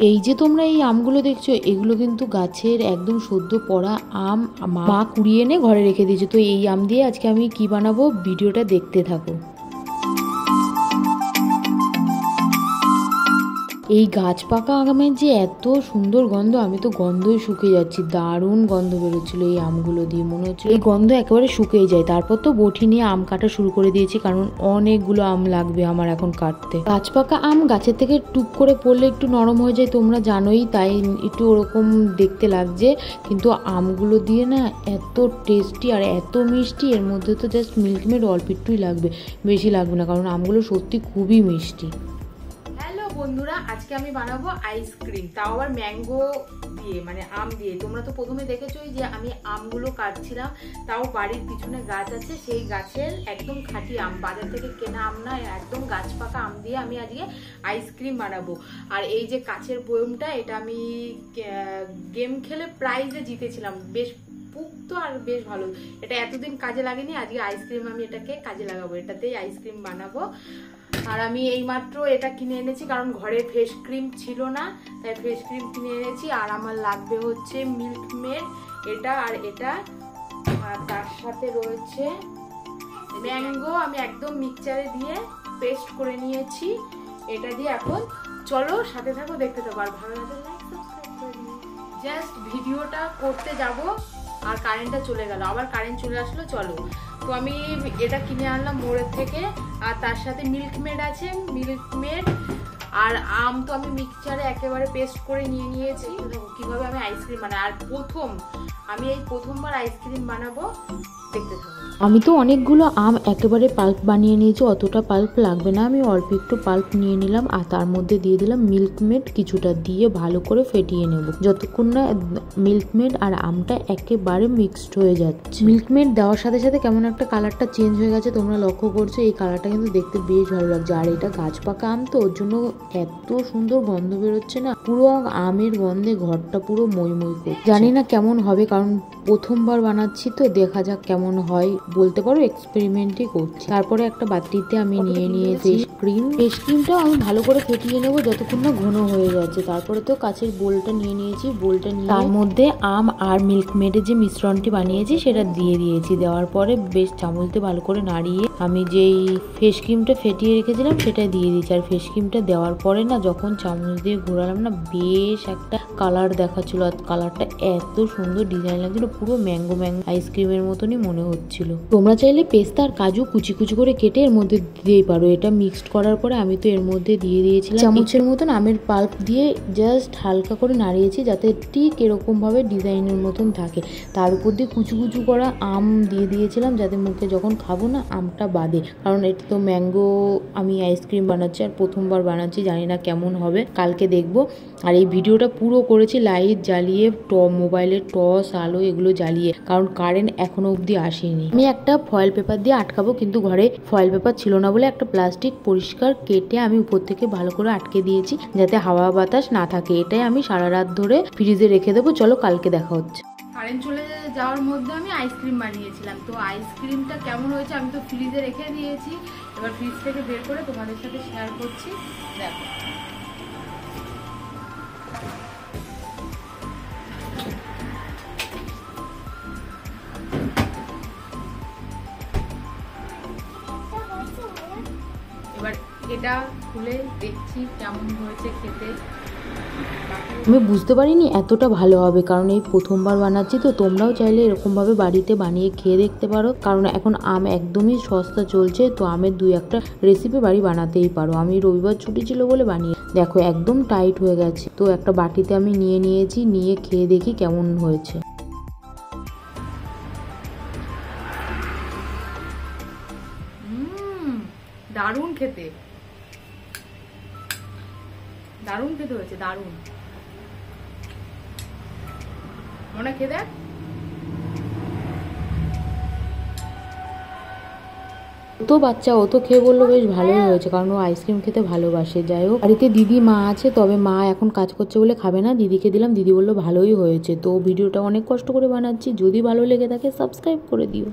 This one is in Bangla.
এই যে তোমরা এই আমগুলো দেখছো, এগুলো কিন্তু গাছের একদম সদ্য পড়া আম, মা কুড়িয়ে এনে ঘরে রেখে দিয়েছে। তো এই আম দিয়ে আজকে আমি কি বানাবো, ভিডিওটা দেখতে থাকো। এই গাছ পাকা আমের যে এত সুন্দর গন্ধ, আমি তো গন্ধই শুকিয়ে যাচ্ছি। দারুণ গন্ধ বেরোচ্ছিল এই আমগুলো দিয়ে, মনে হচ্ছে এই গন্ধ একেবারে শুকিয়ে যায়। তারপর তো বটি নিয়ে আম কাটা শুরু করে দিয়েছি, কারণ অনেকগুলো আম লাগবে আমার এখন কাটতে। গাছ পাকা আম গাছের থেকে টুক করে পড়লে একটু নরম হয়ে যায়, তোমরা জানোই, তাই একটু ওরকম দেখতে লাগছে। কিন্তু আমগুলো দিয়ে না এত টেস্টি আর এত মিষ্টি, এর মধ্যে তো জাস্ট মিল্কমেড অল্প একটুই লাগবে, বেশি লাগবে না, কারণ আমগুলো সত্যি খুবই মিষ্টি। বন্ধুরা, আজকে আমি বানাবো আইসক্রিম, তাও আবার ম্যাঙ্গো দিয়ে, মানে আম দিয়ে। তোমরা তো প্রথমে দেখেছোই যে আমি আমগুলো কাটছিলাম, তাও বাড়ির পিছনে গাছ আছে, সেই গাছের একদম খাঁটি আম, বাজার থেকে কেনা আম না, একদম গাছ পাকা আম দিয়ে আমি আজকে আইসক্রিম বানাবো। আর এই যে কাচের বয়মটা, এটা আমি গেম খেলে প্রাইজে জিতেছিলাম, বেশ পুক্ত আর বেশ ভালো। এটা এতদিন কাজে লাগেনি, আজকে আইসক্রিম আমি এটাকে কাজে লাগাবো, এটাতেই আইসক্রিম বানাবো। আর আমি এইমাত্র এটা কিনে এনেছি, কারণ ঘরে ফেস ক্রিম ছিল না, তাই ফেস ক্রিম কিনে এনেছি। আর আমার লাগবে হচ্ছে মিল্কমেড, এটা আর এটা, আর তার সাথে রয়েছে ম্যাঙ্গো, আমি একদম মিক্সচারে দিয়ে পেস্ট করে নিয়েছি। এটা দিয়ে এখন চলো সাথে থাকো, দেখতে থাকো। আর ভালো লাগলে লাইক সাবস্ক্রাইব করে দিও। জাস্ট ভিডিওটা করতে যাব আর কারেন্টটা চলে গেল, আবার কারেন্ট চলে আসলো। চলো, তো আমি এটা কিনে আনলাম মোড়ের থেকে, আর তার সাথে মিল্কমেড আছে, মিল্কমেড আর আম তো আমি মিক্সচারে একেবারে পেস্ট করে নিয়ে নিয়েছি। কিভাবে আমি আইসক্রিম বানাই, আর আমি এই প্রথমবার আইসক্রিম বানাবো, দেখতে থাকো। আমি তো অনেকগুলো আম একেবারে পাল্প বানিয়ে নিয়েছি, অতটা পাল্প লাগবে না, আমি অল্প একটু পাল্প নিয়ে নিলাম, আর তার মধ্যে দিয়ে দিলাম মিল্কমেড কিছুটা, দিয়ে ভালো করে ফেটিয়ে নেব যতক্ষণ না মিল্কমেড আর আমটা একেবারে মিক্সড হয়ে যাচ্ছে। মিল্কমেড দেওয়ার সাথে সাথে কেমন একটা কালারটা চেঞ্জ হয়ে গেছে, তোমরা লক্ষ্য করছো, এই কালারটা কিন্তু দেখতে বেশ ভালো লাগছে। আর এটা গাছ পাকা আম তো, ওর জন্য এত সুন্দর গন্ধ বেরোচ্ছে না, পুরো আমের গন্ধে ঘরটা পুরো মই মই করছে। জানি না কেমন হবে, কারণ প্রথমবার বানাচ্ছি তো, দেখা যাক কেমন হয়, বলতে পারো এক্সপেরিমেন্টই করছি। তারপরে একটা বাটিতে আমি নিয়ে নিয়েছি ফেস ক্রিমটা আমি ভালো করে ফেটিয়ে নেবো যতক্ষণ না ঘন হয়ে যাচ্ছে। তারপরে তো কাচের বোলটা নিয়ে নিয়েছি, বোলটা নিয়ে তার মধ্যে আম আর মিল্কমেডের যে মিশ্রণটি বানিয়েছি সেটা দিয়ে দিয়েছি। দেওয়ার পরে বেশ চামচ দিয়ে ভালো করে নাড়িয়ে আমি যেই ফেস ক্রিমটা ফেটিয়ে রেখেছিলাম সেটা দিয়ে দিয়েছি। আর ফেস ক্রিমটা দেওয়ার পরে না, যখন চামচ দিয়ে ঘোরালাম না, বেশ একটা কালার দেখাচ্ছিল, আর কালারটা এত সুন্দর ডিজাইন লাগছিল, পুরো ম্যাঙ্গো আইসক্রিমের মতনই মনে হচ্ছিল। তোমরা চাইলে পেস্তা আর কাজু কুচি কুচি করে কেটে এর মধ্যে দিতেই পারো। এটা মিক্সড করার পরে আমি তো এর মধ্যে দিয়ে দিয়েছিলাম চামচের মতন আমের পাল্প দিয়ে, জাস্ট হালকা করে নাড়িয়েছি যাতে ঠিক এরকম ভাবে ডিজাইনের মতন থাকে। তার উপর দিয়ে কুচু কুচু করা আম দিয়ে দিয়েছিলাম, যাতে মুখে যখন খাবো না আমটা বাদে, কারণ এটা তো ম্যাঙ্গো আমি আইসক্রিম বানাচ্ছি, আর প্রথমবার বানাচ্ছি, জানি না কেমন হবে, কালকে দেখবো। আর এই ভিডিওটা পুরো করেছি লাইট জ্বালিয়ে, মোবাইলের টর্চ আলো এগুলো জ্বালিয়ে, কারণ কারেন্ট এখনো অবধি আসেনি। আমি একটা ফয়েল পেপার দিয়ে আটকাবো, কিন্তু ঘরে ফয়েল পেপার ছিল না বলে একটা প্লাস্টিক পরিষ্কার কেটে আমি উপর থেকে ভালো করে আটকে দিয়েছি, যাতে হাওয়া বাতাস না থাকে। এটাই আমি সারা রাত ধরে ফ্রিজে রেখে দেবো। চলো, কালকে দেখা হচ্ছে। কারেন্ট চলে যাওয়ার মধ্যে আমি আইসক্রিম বানিয়েছিলাম, তো আইসক্রিমটা কেমন হয়েছে আমি তো ফ্রিজে রেখে দিয়েছি, এবার ফ্রিজ থেকে বের করে তোমাদের সাথে শেয়ার করছি, দেখো। এবার এটা খুলে দেখছি কেমন হয়েছে খেতে। আমি বুঝতে পারিনি এতটা ভালো হবে, কারণ এই প্রথমবার বানাচ্ছি তো। তোমরাও চাইলে এরকমভাবে বাড়িতে বানিয়ে খেয়ে দেখতে পারো, কারণ এখন আম একদমই সস্তা চলছে, তো আমের 2-1টা রেসিপি বাড়ি বানাতেই পারো। আমি রবিবার ছুটি ছিল বলে বানিয়ে, দেখো একদম টাইট হয়ে গেছে। তো একটা বাটিতে আমি নিয়ে নিয়েছি, নিয়ে খেয়ে দেখি কেমন হয়েছে। দারুণ খেতে, দারুণ খেতে হয়েছে, দারুণ। মনে খেয়ে দেখ। তো বাচ্চা, ও তো খেয়ে বললো বেশ ভালোই হয়েছে, কারণ ও আইসক্রিম খেতে ভালোবাসে। যাই হোক, বাড়িতে দিদি মা আছে, তবে মা এখন কাজ করছে বলে খাবে না, দিদিকে দিলাম, দিদি বললো ভালোই হয়েছে। তো ভিডিওটা অনেক কষ্ট করে বানাচ্ছি, যদি ভালো লেগে থাকে সাবস্ক্রাইব করে দিও।